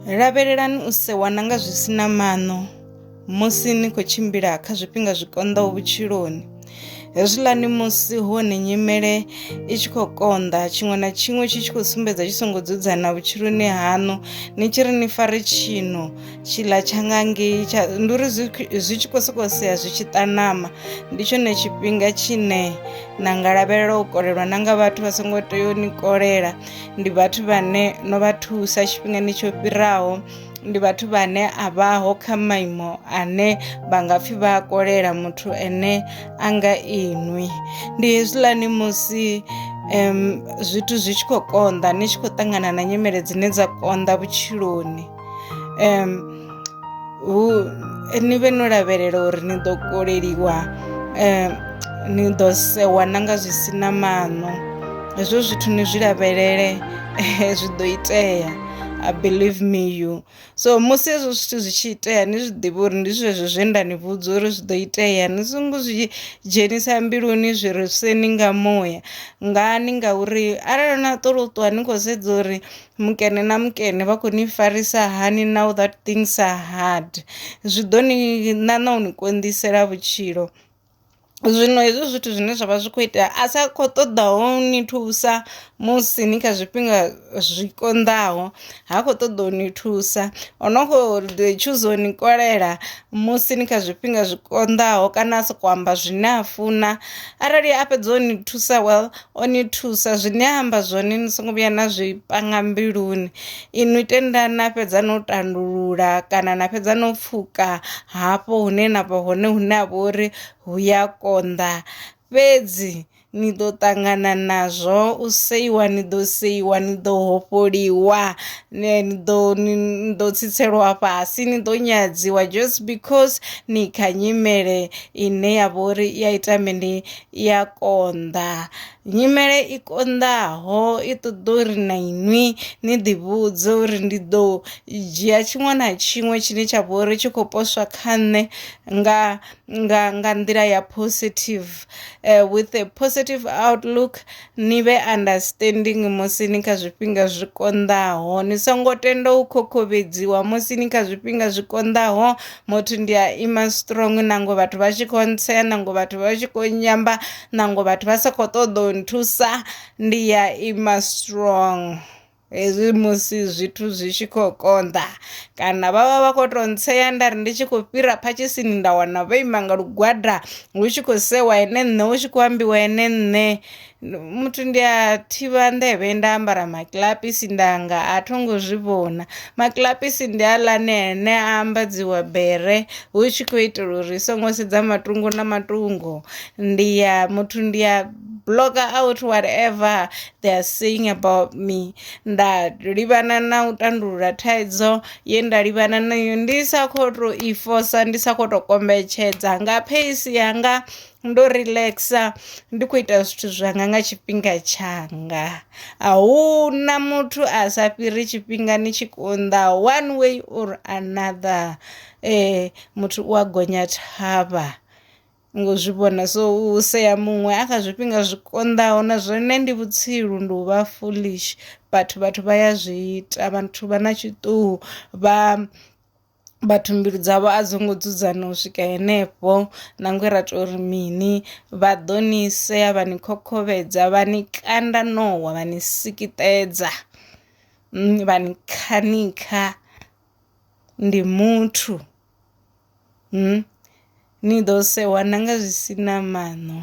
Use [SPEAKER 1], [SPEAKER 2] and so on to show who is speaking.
[SPEAKER 1] Lavhelelani u sewa nanga zwi sina maṋo musi ni khou tshimbila kha zwifhinga zwi konḓaho vhutshiloni. Hezwiḽani musi hone nyimele i tshi khou konḓa, tshiṅwe na tshiṅwe tshi tshi khou sumbedza tshi songo dzudzana vhutshiloni haṋu, ni tshi ri ni fare tshino tshiḽa tsha nga ngei ndi uri zwi tshi khou sokou sia zwi tshi ṱanama, ndi tshone tshifhinga tshine na nga lavhelela u kolelwa na nga vhathu vha songo tea u ni kolela. Ndi vhathu vhane no vha thusa tshifhingani tsho fhiraho, ndi vhathu vhane a vhaho kha maimo ane vha nga pfhi vha a kolela muthu ene a nga inwi. Ndi hezwiḽani musi zwithu zwi tshi khou konḓa, ni tshi khou ṱangana na nyimele dzine dza konḓa vhutshiloni, ni vhe no lavhelela uri ni ḓo koleliwa, ni ḓo sewa na nga zwi sina maṋo. Hezwo zwithu ni zwi lavhelele, zwi ḓo itea. I believe me you. So musi hezwo zwithu zwi tshi itea, ni zwi ḓivhe uri ndi zwezwo zwe nda ni vhudza uri zwi ḓo itea. Ni songo zwi dzhenisa mbiluni zwi ri seni nga muya ngani, ngauri arali na ṱwa ni khou sedza uri mukene na mukene vha khou ni farisa hani, now that things are hard, zwi ḓo ni ṋaṋa u ni konḓisela vhutshilo. Zwino hezwo zwithu zwine zwa vha zwi khou itea, a sa khou ṱoḓaho ni thusa musi ni kha zwifhinga zwi konḓaho, ha khou ṱoḓa u ni thusa, o no khou choose u ni kolela musi ni kha zwifhinga zwi konḓaho, kana a sokou amba zwine a funa. Arali a fhedza o ni thusa, well, o ni thusa, zwine a amba zwone ni songo vhuya na zwi panga mbiluni. Inwi tendani na fhedza no tandulula kana na fhedza no pfhuka hafho hune na vha hone hune ha vha uri hu ya konḓa. Fhedzi ni ḓo ṱangana nazwo, u seiwa ni ḓo seiwa, ni ḓo hofholiwa, ni ḓo tsitselwa fhasi, ni ḓo nyadziwa just because ni kha nyimele ine ya vha uri i ya ita mini, i ya konḓa. Nyimele i konḓaho i ṱoḓa uri na inwi ni ḓivhudze uri ndi ḓo dzhia tshiṅwe na tshiṅwe tshine tsha vha uri tshi khou poswa kha nṋe nga nḓila ya positive, with a positive outlook. Ni vhe understanding musi ni kha zwifhinga zwi konḓaho, ni songo tenda u khokhovedziwa musi ni kha zwifhinga zwi konḓaho. Muthu ndi a ima strong, nango vhathu vha tshi khou ntsea, nango vhathu vha tshi khou nyamba, nango vhathu vha sa khou ṱoḓa u nthusa, ndi ya ima strong. Hezwi musi zwithu zwi tshi khou konḓa, kana vha vha vha khou tou ntsea, nda ri ndi tshi khou fhira phatshesini nda wana vho ima nga lugwada, hu tshi khou sewa ene nṋe, hu tshi khou ambiwa ene nṋe. Muthu ndi a thivha nḓevhe, nda ambara makiḽapisi ndanga a thongo zwi vhona. Makiḽapisi ndi aḽane ane a ambadziwa bere, hu tshi khou itela uri songo sedza matungo na matungo. Muthu ndi a blocker out whatever they are saying about me. Nda livhana na u tandulula thaidzo ye nda livhana nayo, ndi sa khou tou i force, ndi sa khou tou kombetshedza nga pace yanga, ndo relaxa, ndi khou ita zwithu zwanga nga tshifhinga tshanga. A hu na muthu a sa fhiri tshifhingani tshi konḓaho, one way or another. Muthu u a gonya thavha ngo zwi vhona. So u sea muṅwe a kha zwifhinga zwi konḓaho, na zwone ndi vhutsilu, ndi u vha foolish, but vhathu vha ya zwi ita. Vhathu vha na tshiṱuhu, vhathu mbilu dzavho a dzo ngo dzudzana u swika henefho, na ngwe ra tou ri mini, vha ḓo ni sea, vha ni khokhovedza, vha ni kanda nowa, vha ni sikiṱedza, vha ni khanikha. Ndi muthu, ni ḓo sewa na nga zwi sina maṋo.